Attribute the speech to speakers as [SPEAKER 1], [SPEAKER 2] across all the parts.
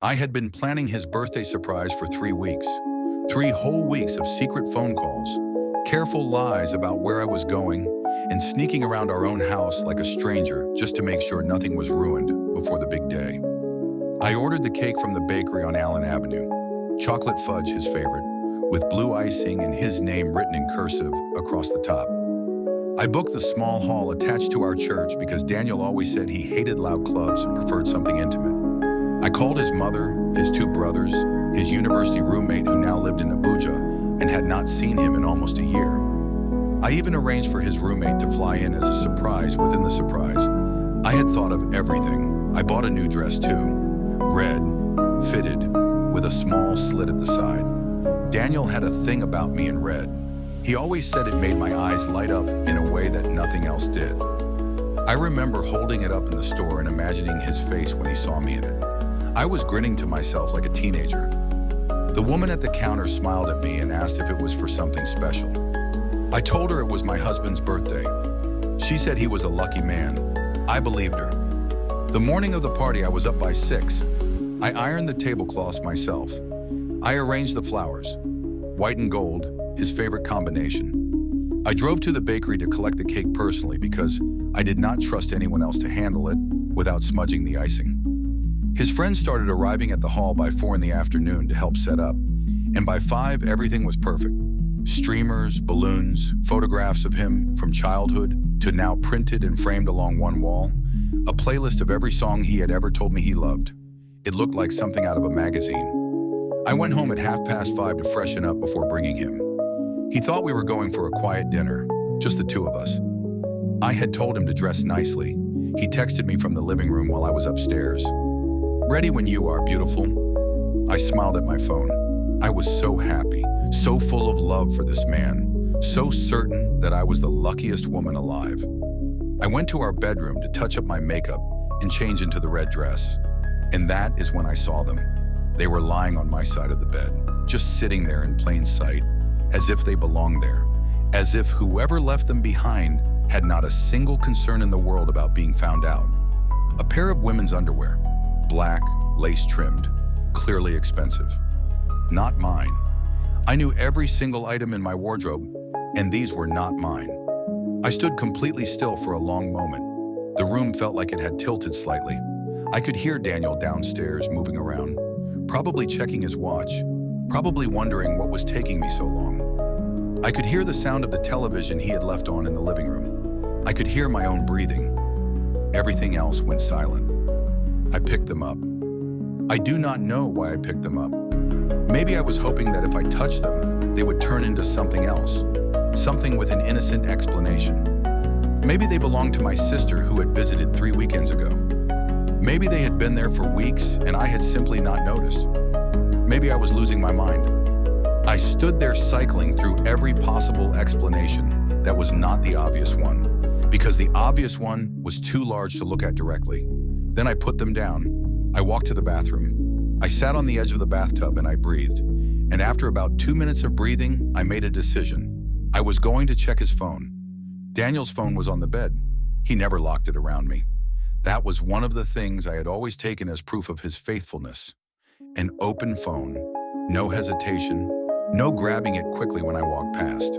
[SPEAKER 1] I had been planning his birthday surprise for 3 weeks. 3 whole weeks of secret phone calls, careful lies about where I was going, and sneaking around our own house like a stranger just to make sure nothing was ruined before the big day. I ordered the cake from the bakery on Allen Avenue, chocolate fudge his favorite, with blue icing and his name written in cursive across the top. I booked the small hall attached to our church because Daniel always said he hated loud clubs and preferred something intimate. I called his mother, his 2 brothers, his university roommate who now lived in Abuja and had not seen him in almost a year. I even arranged for his roommate to fly in as a surprise within the surprise. I had thought of everything. I bought a new dress too, red, fitted, with a small slit at the side. Daniel had a thing about me in red. He always said it made my eyes light up in a way that nothing else did. I remember holding it up in the store and imagining his face when he saw me in it. I was grinning to myself like a teenager. The woman at the counter smiled at me and asked if it was for something special. I told her it was my husband's birthday. She said he was a lucky man. I believed her. The morning of the party, I was up by 6. I ironed the tablecloths myself. I arranged the flowers, white and gold, his favorite combination. I drove to the bakery to collect the cake personally because I did not trust anyone else to handle it without smudging the icing. His friends started arriving at the hall by 4 in the afternoon to help set up, and by 5, everything was perfect. Streamers, balloons, photographs of him from childhood to now printed and framed along one wall, a playlist of every song he had ever told me he loved. It looked like something out of a magazine. I went home at 5:30 to freshen up before bringing him. He thought we were going for a quiet dinner, just the 2 of us. I had told him to dress nicely. He texted me from the living room while I was upstairs. "Ready when you are, beautiful." I smiled at my phone. I was so happy, so full of love for this man, so certain that I was the luckiest woman alive. I went to our bedroom to touch up my makeup and change into the red dress. And that is when I saw them. They were lying on my side of the bed, just sitting there in plain sight, as if they belonged there, as if whoever left them behind had not a single concern in the world about being found out. A pair of women's underwear, black, lace-trimmed, clearly expensive. Not mine. I knew every single item in my wardrobe, and these were not mine. I stood completely still for a long moment. The room felt like it had tilted slightly. I could hear Daniel downstairs moving around, probably checking his watch, probably wondering what was taking me so long. I could hear the sound of the television he had left on in the living room. I could hear my own breathing. Everything else went silent. I picked them up. I do not know why I picked them up. Maybe I was hoping that if I touched them, they would turn into something else, something with an innocent explanation. Maybe they belonged to my sister who had visited 3 weekends ago. Maybe they had been there for weeks and I had simply not noticed. Maybe I was losing my mind. I stood there cycling through every possible explanation that was not the obvious one, because the obvious one was too large to look at directly. Then I put them down. I walked to the bathroom. I sat on the edge of the bathtub and I breathed. And after about 2 minutes of breathing, I made a decision. I was going to check his phone. Daniel's phone was on the bed. He never locked it around me. That was one of the things I had always taken as proof of his faithfulness. An open phone, no hesitation, no grabbing it quickly when I walked past.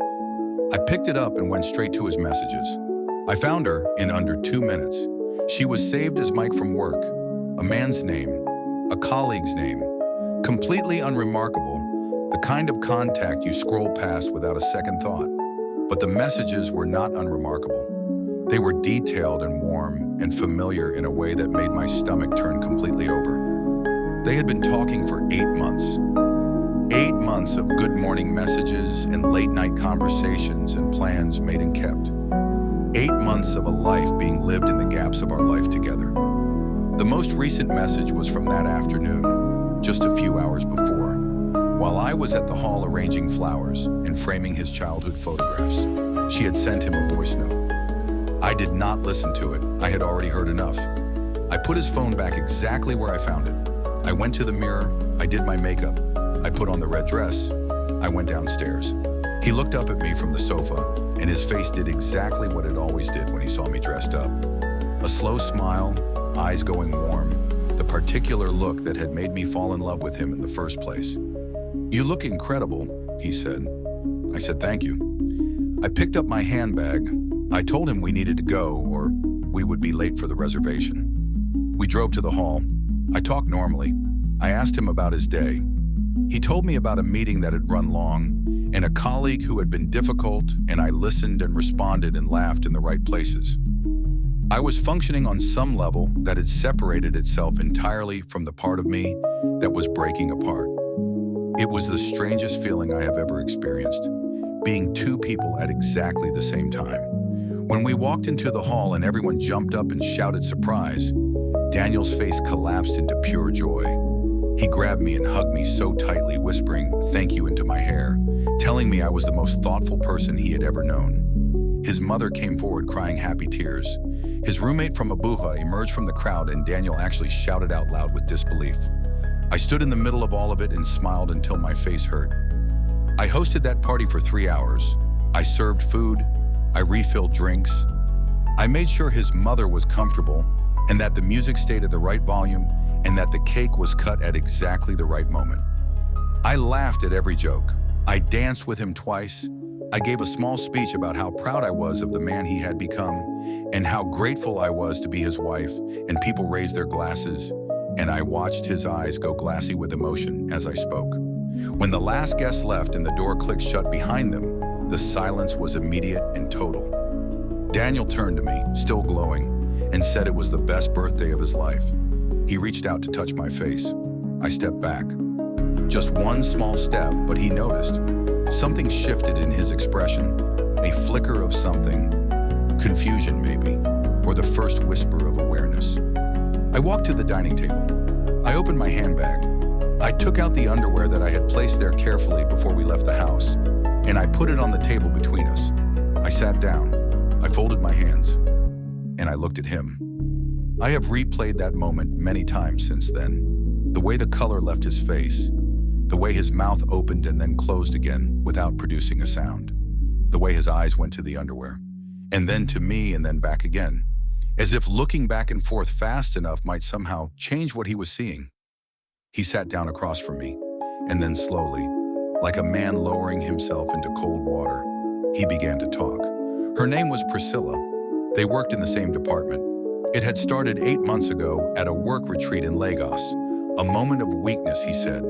[SPEAKER 1] I picked it up and went straight to his messages. I found her in under 2 minutes. She was saved as Mike from work, a man's name, a colleague's name, completely unremarkable, the kind of contact you scroll past without a second thought. But the messages were not unremarkable. They were detailed and warm and familiar in a way that made my stomach turn completely over. They had been talking for 8 months. 8 months of good morning messages and late night conversations and plans made and kept. 8 months of a life being lived in the gaps of our life together. The most recent message was from that afternoon, just a few hours before, while I was at the hall arranging flowers and framing his childhood photographs. She had sent him a voice note. I did not listen to it. I had already heard enough. I put his phone back exactly where I found it. I went to the mirror. I did my makeup. I put on the red dress. I went downstairs. He looked up at me from the sofa, and his face did exactly what it always did when he saw me dressed up. A slow smile, eyes going warm, the particular look that had made me fall in love with him in the first place. "You look incredible," he said. I said, "Thank you." I picked up my handbag. I told him we needed to go or we would be late for the reservation. We drove to the hall. I talked normally. I asked him about his day. He told me about a meeting that had run long and a colleague who had been difficult, and I listened and responded and laughed in the right places. I was functioning on some level that had separated itself entirely from the part of me that was breaking apart. It was the strangest feeling I have ever experienced, being two people at exactly the same time. When we walked into the hall and everyone jumped up and shouted surprise, Daniel's face collapsed into pure joy. He grabbed me and hugged me so tightly, whispering "thank you" into my hair, telling me I was the most thoughtful person he had ever known. His mother came forward crying happy tears. His roommate from Abuja emerged from the crowd, and Daniel actually shouted out loud with disbelief. I stood in the middle of all of it and smiled until my face hurt. I hosted that party for 3 hours. I served food. I refilled drinks. I made sure his mother was comfortable and that the music stayed at the right volume and that the cake was cut at exactly the right moment. I laughed at every joke. I danced with him twice. I gave a small speech about how proud I was of the man he had become and how grateful I was to be his wife, and people raised their glasses, and I watched his eyes go glassy with emotion as I spoke. When the last guest left and the door clicked shut behind them, the silence was immediate and total. Daniel turned to me, still glowing, and said it was the best birthday of his life. He reached out to touch my face. I stepped back. Just one small step, but he noticed. Something shifted in his expression, a flicker of something, confusion maybe, or the first whisper of awareness. I walked to the dining table. I opened my handbag. I took out the underwear that I had placed there carefully before we left the house, and I put it on the table between us. I sat down. I folded my hands, and I looked at him. I have replayed that moment many times since then. The way the color left his face, the way his mouth opened and then closed again without producing a sound, the way his eyes went to the underwear, and then to me and then back again, as if looking back and forth fast enough might somehow change what he was seeing. He sat down across from me, and then slowly, like a man lowering himself into cold water, he began to talk. Her name was Priscilla. They worked in the same department. It had started 8 months ago at a work retreat in Lagos. A moment of weakness, he said.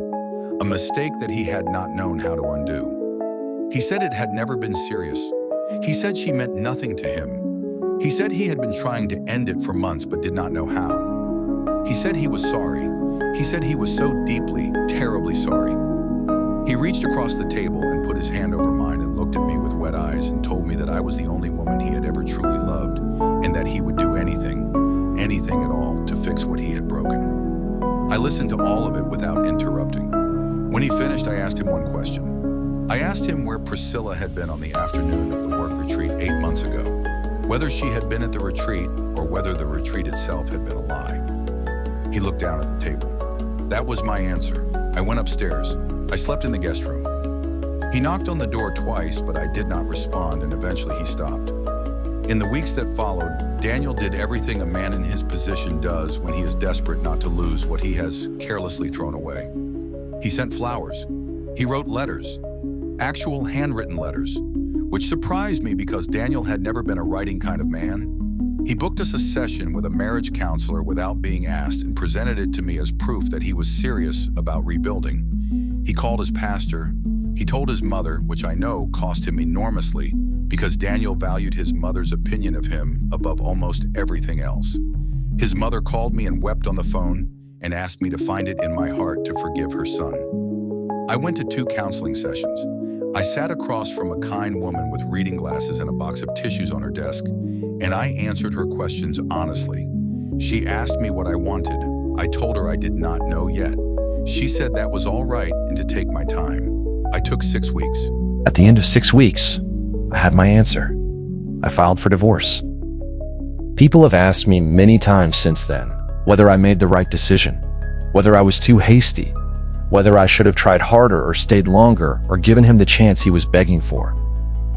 [SPEAKER 1] A mistake that he had not known how to undo. He said it had never been serious. He said she meant nothing to him. He said he had been trying to end it for months but did not know how. He said he was sorry. He said he was so deeply, terribly sorry. He reached across the table and put his hand over mine and looked at me with wet eyes and told me that I was the only woman he had ever truly loved and that he would do anything at all to fix what he had broken. I listened to all of it without interrupting. When he finished, I asked him one question. I asked him where Priscilla had been on the afternoon of the work retreat 8 months ago, whether she had been at the retreat or whether the retreat itself had been a lie. He looked down at the table. That was my answer. I went upstairs. I slept in the guest room. He knocked on the door twice, but I did not respond, and eventually he stopped. In the weeks that followed, Daniel did everything a man in his position does when he is desperate not to lose what he has carelessly thrown away. He sent flowers. He wrote letters, actual handwritten letters, which surprised me because Daniel had never been a writing kind of man. He booked us a session with a marriage counselor without being asked and presented it to me as proof that he was serious about rebuilding. He called his pastor. He told his mother, which I know cost him enormously because Daniel valued his mother's opinion of him above almost everything else. His mother called me and wept on the phone and asked me to find it in my heart to forgive her son. I went to 2 counseling sessions. I sat across from a kind woman with reading glasses and a box of tissues on her desk, and I answered her questions honestly. She asked me what I wanted. I told her I did not know yet. She said that was all right and to take my time. I took 6 weeks.
[SPEAKER 2] At the end of 6 weeks, I had my answer. I filed for divorce. People have asked me many times since then whether I made the right decision, whether I was too hasty, whether I should have tried harder or stayed longer or given him the chance he was begging for.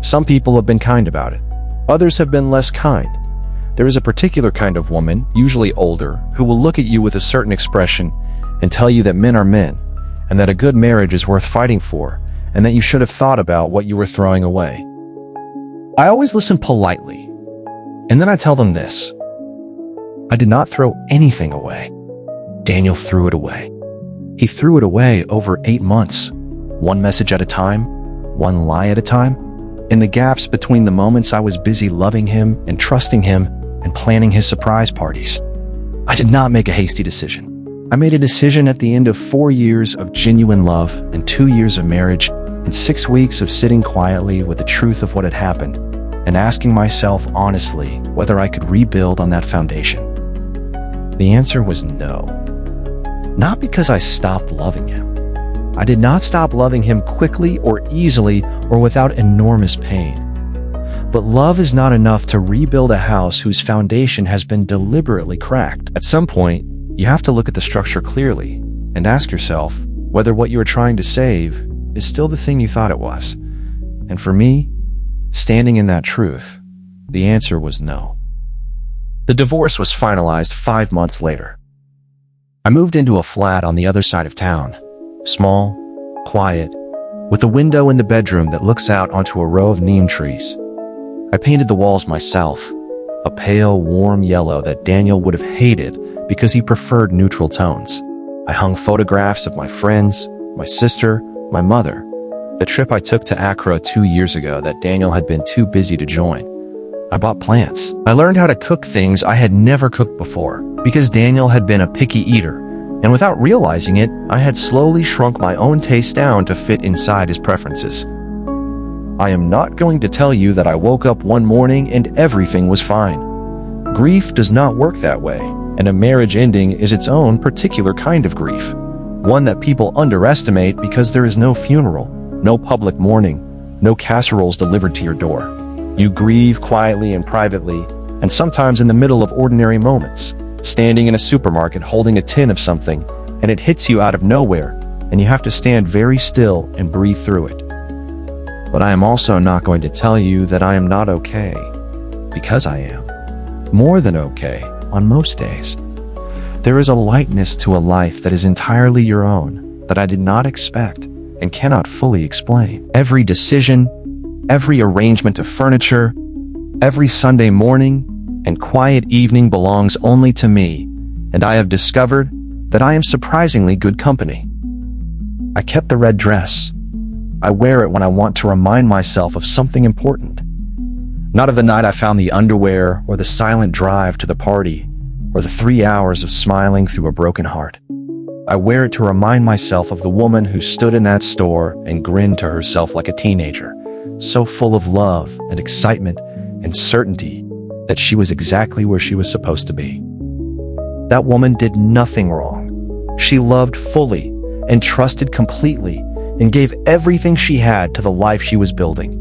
[SPEAKER 2] Some people have been kind about it. Others have been less kind. There is a particular kind of woman, usually older, who will look at you with a certain expression and tell you that men are men, and that a good marriage is worth fighting for, and that you should have thought about what you were throwing away. I always listen politely, and then I tell them this: I did not throw anything away. Daniel threw it away. He threw it away over 8 months, one message at a time, one lie at a time, in the gaps between the moments I was busy loving him and trusting him and planning his surprise parties. I did not make a hasty decision. I made a decision at the end of 4 years of genuine love and 2 years of marriage and 6 weeks of sitting quietly with the truth of what had happened and asking myself honestly whether I could rebuild on that foundation. The answer was no. Not because I stopped loving him. I did not stop loving him quickly or easily or without enormous pain. But love is not enough to rebuild a house whose foundation has been deliberately cracked. At some point, you have to look at the structure clearly and ask yourself whether what you are trying to save is still the thing you thought it was. And for me, standing in that truth, the answer was no. The divorce was finalized 5 months later. I moved into a flat on the other side of town, small, quiet, with a window in the bedroom that looks out onto a row of neem trees. I painted the walls myself, a pale, warm yellow that Daniel would have hated because he preferred neutral tones. I hung photographs of my friends, my sister, my mother, the trip I took to Accra 2 years ago that Daniel had been too busy to join. I bought plants. I learned how to cook things I had never cooked before because Daniel had been a picky eater, and without realizing it, I had slowly shrunk my own taste down to fit inside his preferences. I am not going to tell you that I woke up one morning and everything was fine. Grief does not work that way, and a marriage ending is its own particular kind of grief, one that people underestimate because there is no funeral, no public mourning, no casseroles delivered to your door. You grieve quietly and privately, and sometimes in the middle of ordinary moments, standing in a supermarket holding a tin of something, and it hits you out of nowhere, and you have to stand very still and breathe through it. But I am also not going to tell you that I am not okay, because I am. More than okay on most days. There is a lightness to a life that is entirely your own that I did not expect and cannot fully explain. Every decision, every arrangement of furniture, every Sunday morning and quiet evening belongs only to me, and I have discovered that I am surprisingly good company. I kept the red dress. I wear it when I want to remind myself of something important. Not of the night I found the underwear, or the silent drive to the party, or the 3 hours of smiling through a broken heart. I wear it to remind myself of the woman who stood in that store and grinned to herself like a teenager, so full of love and excitement and certainty that she was exactly where she was supposed to be. That woman did nothing wrong. She loved fully and trusted completely and gave everything she had to the life she was building.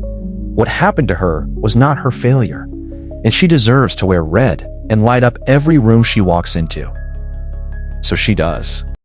[SPEAKER 2] What happened to her was not her failure, and she deserves to wear red and light up every room she walks into. So she does.